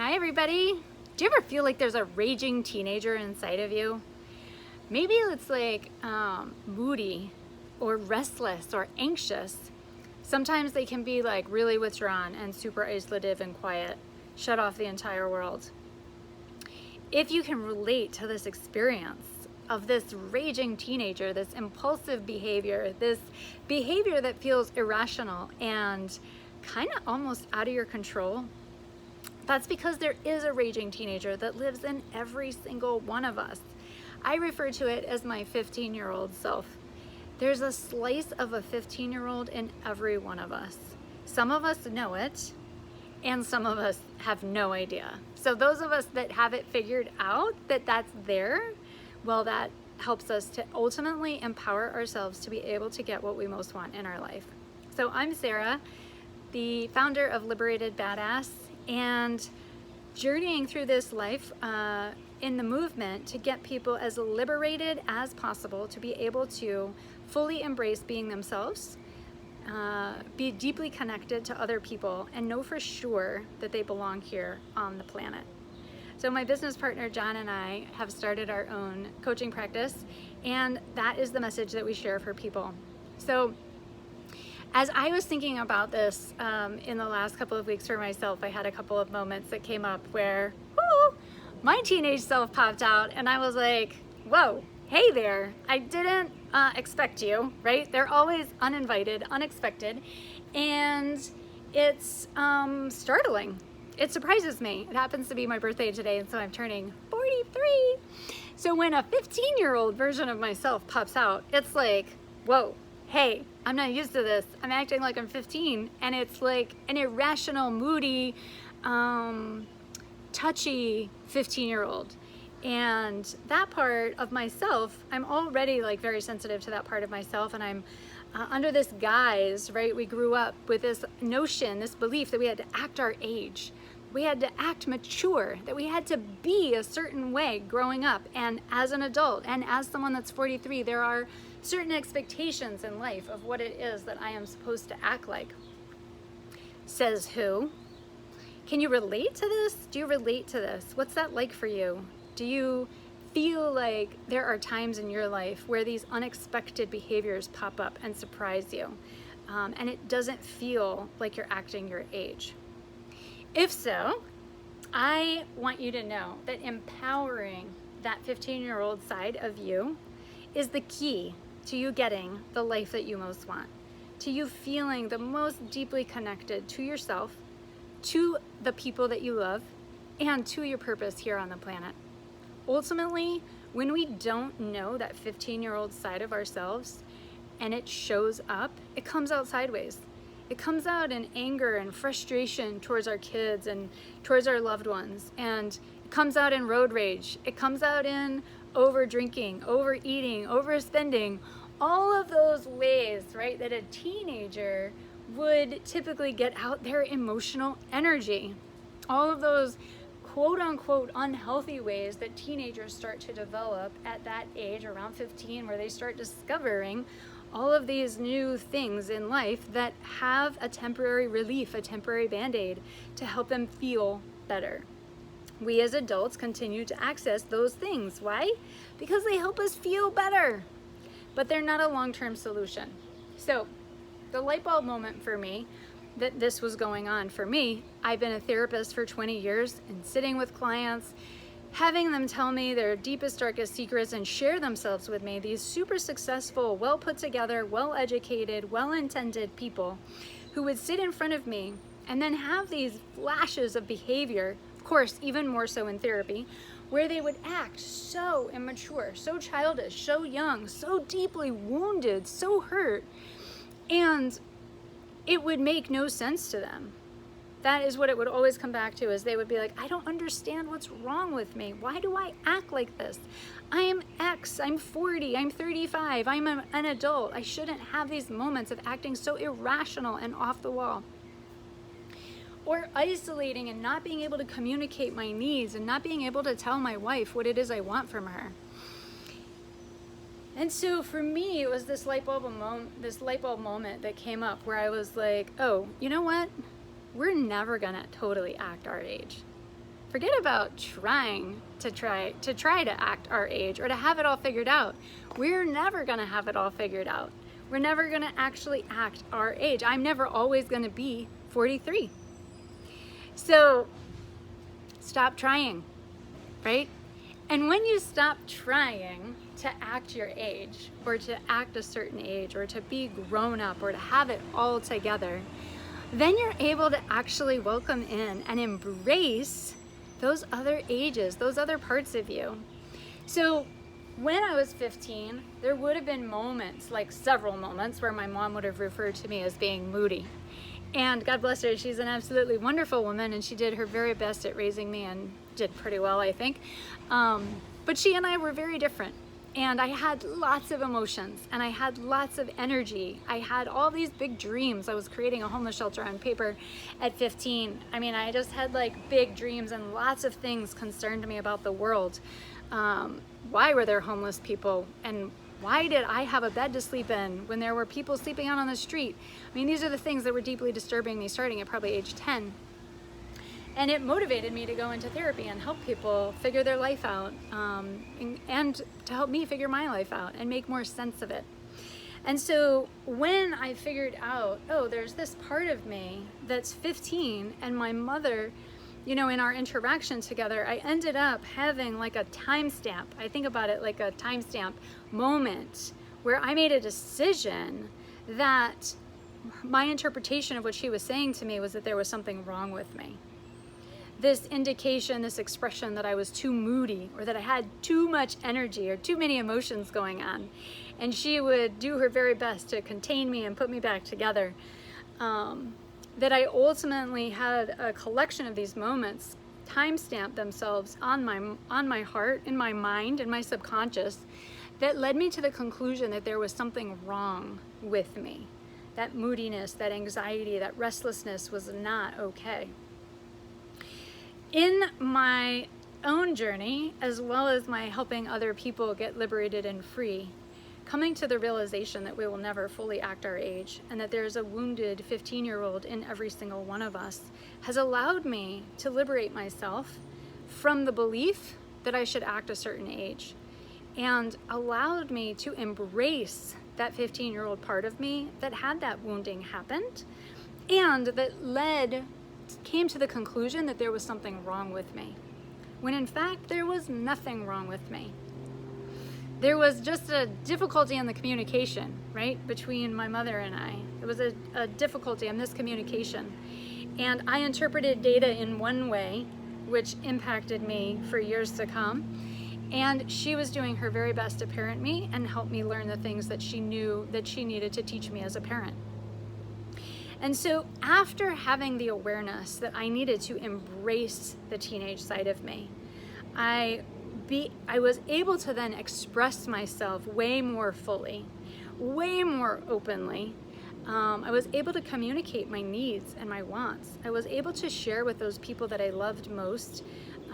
Hi everybody. Do you ever feel like there's a raging teenager inside of you? Maybe it's like moody or restless or anxious. Sometimes they can be like really withdrawn and super isolative and quiet, shut off the entire world. If you can relate to this experience of this raging teenager, this impulsive behavior, this behavior that feels irrational and kind of almost out of your control, that's because there is a raging teenager that lives in every single one of us. I refer to it as my 15-year-old self. There's a slice of a 15-year-old in every one of us. Some of us know it, and some of us have no idea. So those of us that have it figured out that that's there, well, that helps us to ultimately empower ourselves to be able to get what we most want in our life. So I'm Sarah, the founder of Liberated Badass, and journeying through this life in the movement to get people as liberated as possible to be able to fully embrace being themselves, be deeply connected to other people, and know for sure that they belong here on the planet. So my business partner John and I have started our own coaching practice, and that is the message that we share for people. So as I was thinking about this in the last couple of weeks for myself, I had a couple of moments that came up where my teenage self popped out, and I was like, whoa, hey there, I didn't expect you, right? They're always uninvited, unexpected, and it's startling. It surprises me. It happens to be my birthday today, and so I'm turning 43. So when a 15-year-old version of myself pops out, it's like, whoa, hey, I'm not used to this. I'm acting like I'm 15, and it's like an irrational, moody, touchy 15-year-old. And that part of myself, I'm already like very sensitive to that part of myself, and I'm under this guise, right? We grew up with this notion, this belief that we had to act our age. We had to act mature, that we had to be a certain way growing up. And as an adult, and as someone that's 43, there are certain expectations in life of what it is that I am supposed to act like. Says who? Can you relate to this? Do you relate to this? What's that like for you? Do you feel like there are times in your life where these unexpected behaviors pop up and surprise you, and it doesn't feel like you're acting your age? If so, I want you to know that empowering that 15-year-old side of you is the key to you getting the life that you most want, to you feeling the most deeply connected to yourself, to the people that you love, and to your purpose here on the planet. Ultimately, when we don't know that 15-year-old side of ourselves and it shows up, it comes out sideways. It comes out in anger and frustration towards our kids and towards our loved ones. And it comes out in road rage. It comes out in over drinking, overeating, overspending, all of those ways, right, that a teenager would typically get out their emotional energy. All of those quote unquote unhealthy ways that teenagers start to develop at that age, around 15, where they start discovering all of these new things in life that have a temporary relief, a temporary band-aid to help them feel better. We as adults continue to access those things. Why? Because they help us feel better, but they're not a long-term solution. So the light bulb moment for me that this was going on for me, I've been a therapist for 20 years and sitting with clients, having them tell me their deepest, darkest secrets and share themselves with me, these super successful, well put together, well educated, well intended people who would sit in front of me and then have these flashes of behavior, of course, even more so in therapy, where they would act so immature, so childish, so young, so deeply wounded, so hurt, and it would make no sense to them. That is what it would always come back to, is they would be like, I don't understand what's wrong with me. Why do I act like this? I am X, I'm 40, I'm 35, I'm an adult. I shouldn't have these moments of acting so irrational and off the wall. Or isolating and not being able to communicate my needs and not being able to tell my wife what it is I want from her. And so for me, it was this light bulb moment that came up where I was like, oh, you know what? We're never gonna totally act our age. Forget about trying to act our age or to have it all figured out. We're never gonna have it all figured out. We're never gonna actually act our age. I'm never always gonna be 43. So stop trying, right? And when you stop trying to act your age or to act a certain age or to be grown up or to have it all together, then you're able to actually welcome in and embrace those other ages, those other parts of you. So when I was 15, there would have been moments, like several moments, where my mom would have referred to me as being moody. And God bless her, she's an absolutely wonderful woman, and she did her very best at raising me and did pretty well, I think. But she and I were very different. And I had lots of emotions and I had lots of energy. I had all these big dreams. I was creating a homeless shelter on paper at 15. I mean, I just had like big dreams and lots of things concerned me about the world. Why were there homeless people? And why did I have a bed to sleep in when there were people sleeping out on the street? I mean, these are the things that were deeply disturbing me starting at probably age 10. And it motivated me to go into therapy and help people figure their life out, and to help me figure my life out and make more sense of it. And so when I figured out, oh, there's this part of me that's 15, and my mother, you know, in our interaction together, I ended up having like a timestamp. I think about it like a timestamp moment where I made a decision that my interpretation of what she was saying to me was that there was something wrong with me. This indication, this expression that I was too moody or that I had too much energy or too many emotions going on. And she would do her very best to contain me and put me back together. That I ultimately had a collection of these moments timestamp themselves on my heart, in my mind, in my subconscious, that led me to the conclusion that there was something wrong with me. That moodiness, that anxiety, that restlessness was not okay. In my own journey, as well as my helping other people get liberated and free, coming to the realization that we will never fully act our age and that there's a wounded 15-year-old in every single one of us has allowed me to liberate myself from the belief that I should act a certain age, and allowed me to embrace that 15-year-old part of me that had that wounding happened and that came to the conclusion that there was something wrong with me, when in fact there was nothing wrong with me. There was just a difficulty in the communication, right, between my mother and I. It was a difficulty in miscommunication. And I interpreted data in one way, which impacted me for years to come. And she was doing her very best to parent me and help me learn the things that she knew that she needed to teach me as a parent. And so after having the awareness that I needed to embrace the teenage side of me, I was able to then express myself way more fully, way more openly. I was able to communicate my needs and my wants. I was able to share with those people that I loved most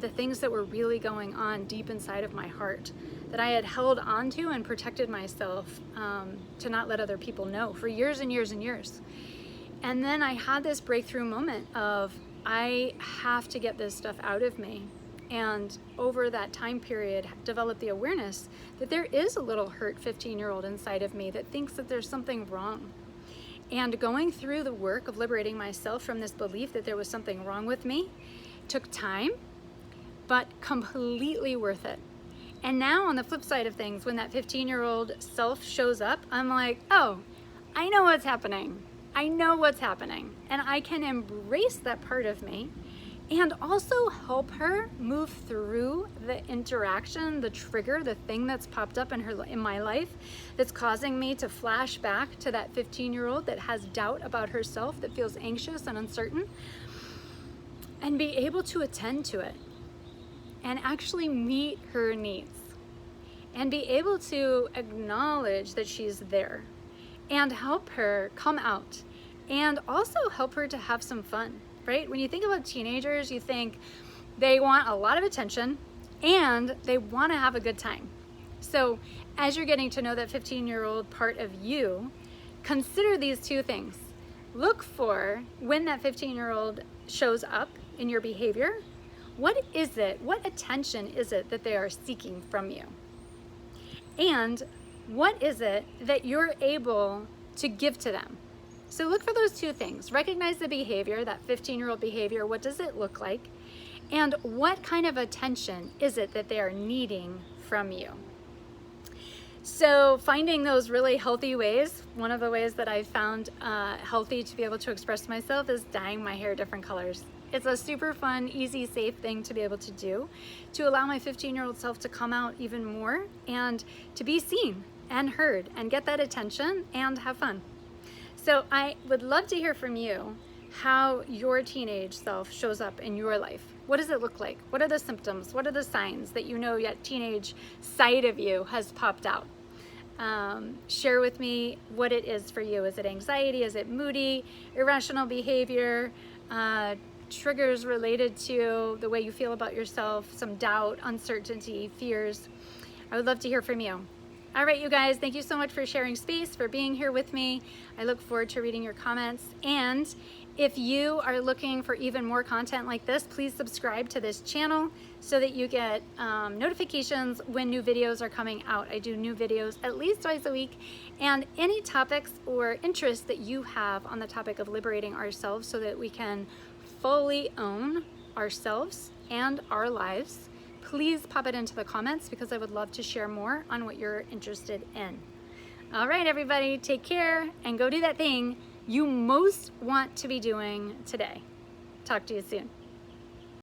the things that were really going on deep inside of my heart, that I had held onto and protected myself to not let other people know for years and years and years. And then I had this breakthrough moment of, I have to get this stuff out of me. And over that time period, developed the awareness that there is a little hurt 15-year-old inside of me that thinks that there's something wrong. And going through the work of liberating myself from this belief that there was something wrong with me took time, but completely worth it. And now on the flip side of things, when that 15-year-old self shows up, I'm like, oh, I know what's happening. I know what's happening, and I can embrace that part of me and also help her move through the interaction, the trigger, the thing that's popped up in my life that's causing me to flash back to that 15-year-old that has doubt about herself, that feels anxious and uncertain, and be able to attend to it and actually meet her needs and be able to acknowledge that she's there and help her come out, and also help her to have some fun, right? When you think about teenagers, you think they want a lot of attention and they want to have a good time. So as you're getting to know that 15-year-old part of you, consider these two things. Look for when that 15-year-old shows up in your behavior. What is it? What attention is it that they are seeking from you? And what is it that you're able to give to them? So look for those two things. Recognize the behavior, that 15-year-old behavior. What does it look like? And what kind of attention is it that they are needing from you? So finding those really healthy ways, one of the ways that I found healthy to be able to express myself is dyeing my hair different colors. It's a super fun, easy, safe thing to be able to do to allow my 15-year-old self to come out even more and to be seen and heard and get that attention and have fun. So I would love to hear from you how your teenage self shows up in your life. What does it look like? What are the symptoms? What are the signs that you know that teenage side of you has popped out? Share with me what it is for you. Is it anxiety? Is it moody, irrational behavior, triggers related to the way you feel about yourself, some doubt, uncertainty, fears? I would love to hear from you. All right, you guys, thank you so much for sharing space, for being here with me. I look forward to reading your comments. And if you are looking for even more content like this, please subscribe to this channel so that you get notifications when new videos are coming out. I do new videos at least twice a week. And any topics or interests that you have on the topic of liberating ourselves so that we can fully own ourselves and our lives, please pop it into the comments because I would love to share more on what you're interested in. All right, everybody, take care and go do that thing you most want to be doing today. Talk to you soon.